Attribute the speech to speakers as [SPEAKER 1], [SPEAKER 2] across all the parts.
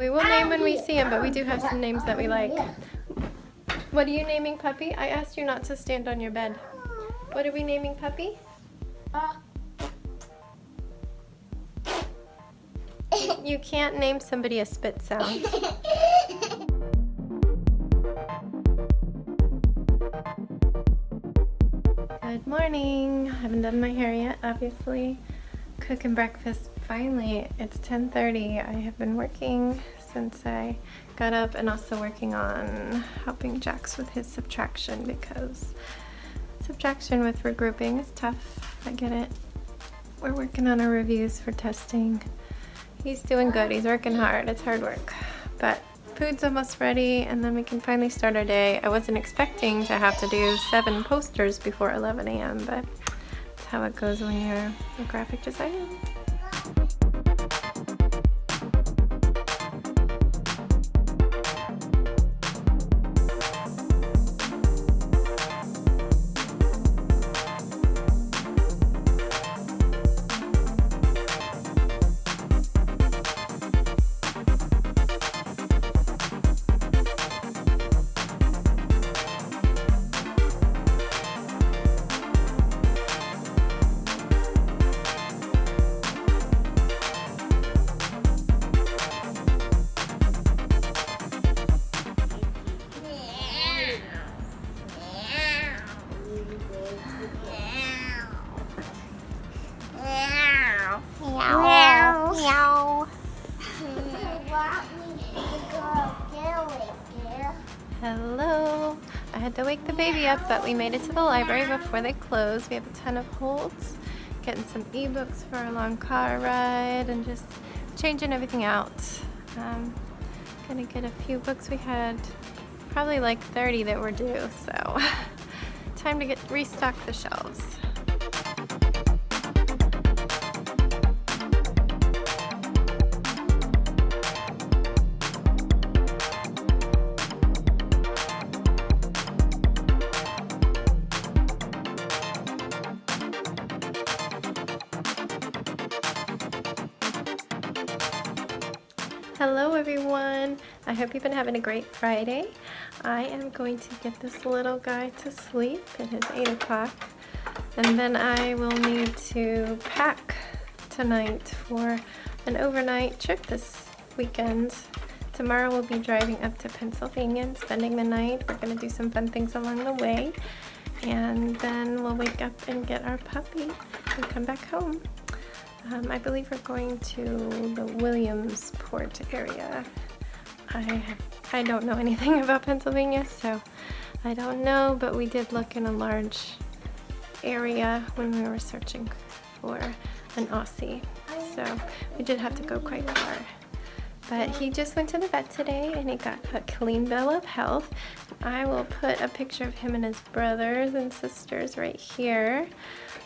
[SPEAKER 1] We will name when we see him, but we do have some names that we like. What are you naming Puppy? I asked you not to stand on your bed. What are we naming Puppy? You can't name somebody a spit sound. Good morning. I haven't done my hair yet, obviously. Cooking breakfast. Finally, it's 10:30. I have been working since I got up and also working on helping Jax with his subtraction because subtraction with regrouping is tough. I get it. We're working on our reviews for testing. He's doing good. He's working hard. It's hard work. But food's almost ready and then we can finally start our day. I wasn't expecting to have to do 7 posters before 11 a.m. but that's how it goes when you're a graphic designer. Hello. I had to wake the baby up, but we made it to the library before they closed. We have a ton of holds, getting some ebooks for a long car ride, and just changing everything out. Gonna get a few books. We had probably like 30 that were due, so time to restock the shelves. Hello everyone, I hope you've been having a great Friday. I am going to get this little guy to sleep. It is 8 o'clock and then I will need to pack tonight for an overnight trip this weekend. Tomorrow we'll be driving up to Pennsylvania and spending the night. We're going to do some fun things along the way and then we'll wake up and get our puppy and come back home. I believe we're going to the Williamsport area. I don't know anything about Pennsylvania, so I don't know, but we did look in a large area when we were searching for an Aussie. So we did have to go quite far. But he just went to the vet today and he got a clean bill of health. I will put a picture of him and his brothers and sisters right here.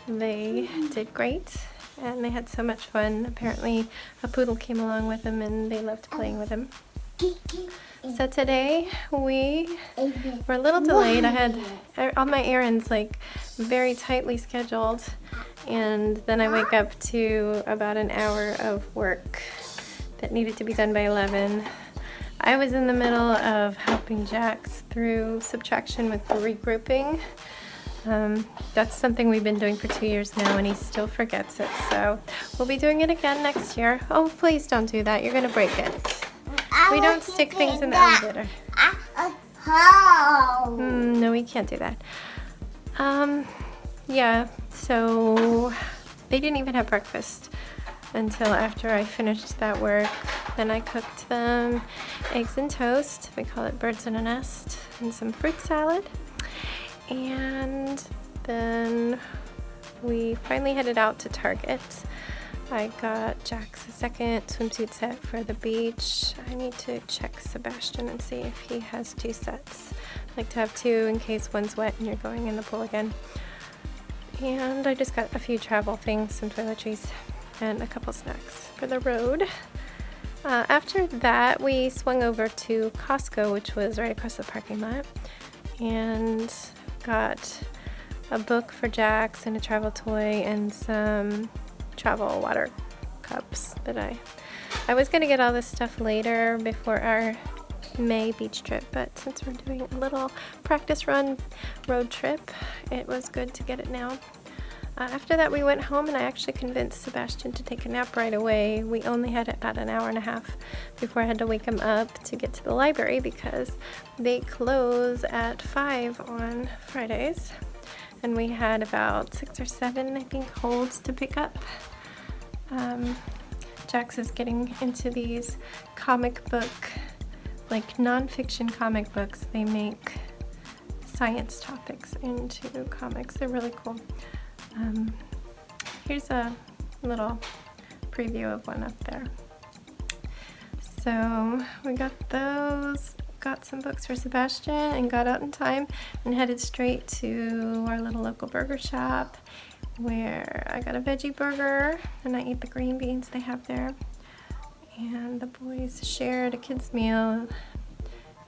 [SPEAKER 1] They did great. And they had so much fun. Apparently a poodle came along with him and they loved playing with him. So today we were a little delayed. I had all my errands like very tightly scheduled and then I wake up to about an hour of work that needed to be done by 11. I was in the middle of helping Jax through subtraction with regrouping. That's something we've been doing for 2 years now and he still forgets it, so we'll be doing it again next year. Oh, please don't do that, you're gonna break it. We don't stick things in the elevator. No, we can't do that. Yeah, so they didn't even have breakfast until after I finished that work. Then I cooked them eggs and toast, we call it birds in a nest, and some fruit salad. And then we finally headed out to Target. I got Jax a second swimsuit set for the beach. I need to check Sebastian and see if he has 2 sets. I like to have 2 in case one's wet and you're going in the pool again. And I just got a few travel things, some toiletries, and a couple snacks for the road. After that, we swung over to Costco, which was right across the parking lot, and got a book for Jax and a travel toy and some travel water cups that I I was gonna get all this stuff later before our May beach trip, but since we're doing a little practice run road trip, it was good to get it now. After that, we went home and I actually convinced Sebastian to take a nap right away. We only had about an hour and a half before I had to wake him up to get to the library because they close at 5 on Fridays. And we had about 6 or 7, I think, holds to pick up. Jax is getting into these comic book, like non-fiction comic books. They make science topics into comics. They're really cool. Here's a little preview of one up there. So we got those, got some books for Sebastian, and got out in time and headed straight to our little local burger shop where I got a veggie burger and I ate the green beans they have there. And the boys shared a kid's meal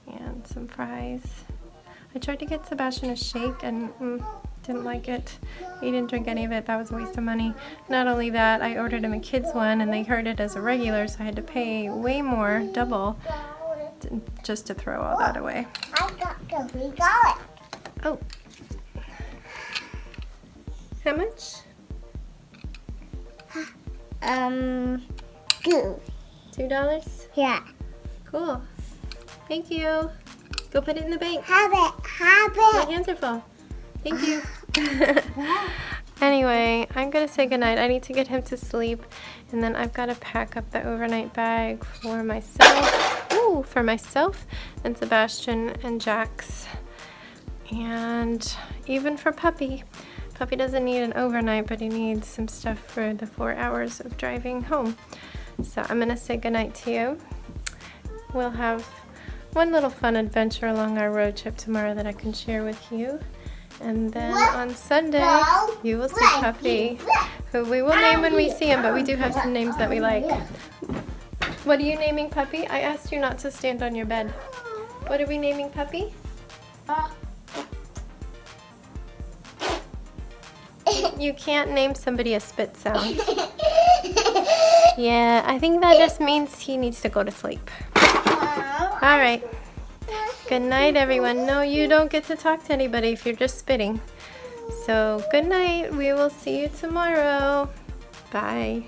[SPEAKER 1] and some fries. I tried to get Sebastian a shake and didn't like it. He didn't drink any of it. That was a waste of money. Not only that, I ordered him a kid's one and they heard it as a regular, so I had to pay way more, double, just to throw all that away.
[SPEAKER 2] We got it.
[SPEAKER 1] Oh. How much? $2?
[SPEAKER 2] Yeah.
[SPEAKER 1] Cool. Thank you. Go put it in the bank.
[SPEAKER 2] Have it.
[SPEAKER 1] My hands are full. Thank you. Anyway, I'm gonna say goodnight. I need to get him to sleep, and then I've got to pack up the overnight bag for myself. Ooh, for myself and Sebastian and Jax, and even for Puppy. Puppy doesn't need an overnight, but he needs some stuff for the 4 hours of driving home. So I'm gonna say goodnight to you. We'll have one little fun adventure along our road trip tomorrow that I can share with you. And then on Sunday, you will see Puppy, who we will name when we see him, but we do have some names that we like. What are you naming Puppy? I asked you not to stand on your bed. What are we naming Puppy? You can't name somebody a spit sound. Yeah, I think that just means he needs to go to sleep. All right. Good night, everyone. No, you don't get to talk to anybody if you're just spitting. So good night. We will see you tomorrow. Bye.